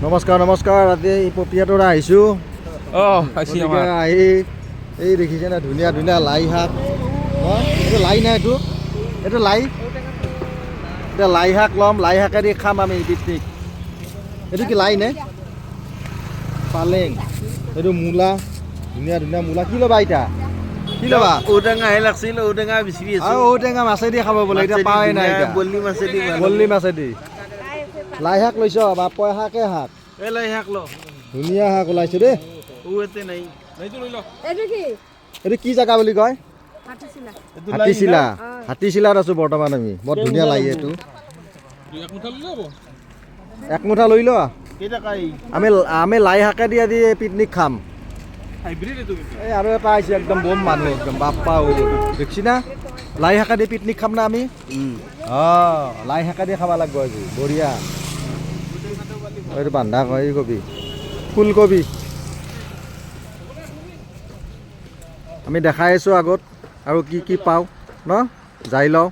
নমস্কাৰ আজি পপিয়াটোৰ আহিছোঁ। এই দেখিছে না ধুনীয়া ধুনীয়া লাই শাক। এইটো লাই নাই, এইটো লাই। এতিয়া লাই শাক ল'ম, লাই শাকেদি খাম আমি পিকনিক। এইটো কি লাই নে? পালেং, এইটো মূলা, ধুনীয়া ধুনীয়া মূলা। কি ল'বা এতিয়া? কি ল'বা? ঔটেঙাহে লাগছিল, ঔটেঙা বিচাৰি আছো। আৰু ঔটেঙা মাছেদি খাব বোলে, এতিয়া পাৱাই নাই। বল্লি মাছেদি বল্লি মাছেদি। লাই শাক লৈছ বা পয় শাকে শাক। এই লাই শাক ল। ধুনীয়া শাক ওলাইছে দেই। এতে নাই। এইটো কি জেগা বুলি কয়? হাতীচিলা। হাতীচিলাত আছো বৰ্তমান আমি। বৰ ধুনীয়া লাগে এইটো। এক মুঠা লৈ ল। আমি লাই শাকেদি আজি পিকনিক খাম। এই আৰু এটা আহিছে একদম বম মানুহ একদম বাপ্পা দেখছি না? লাই শাকেদি পিকনিক খাম না আমি? লাই শাকেদি খাব লাগিব আজি বঢ়িয়া। এইটো বন্ধাকবি, ফুলকবি আমি দেখাই আছোঁ আগত আৰু কি কি পাওঁ ন, যাই লওঁ।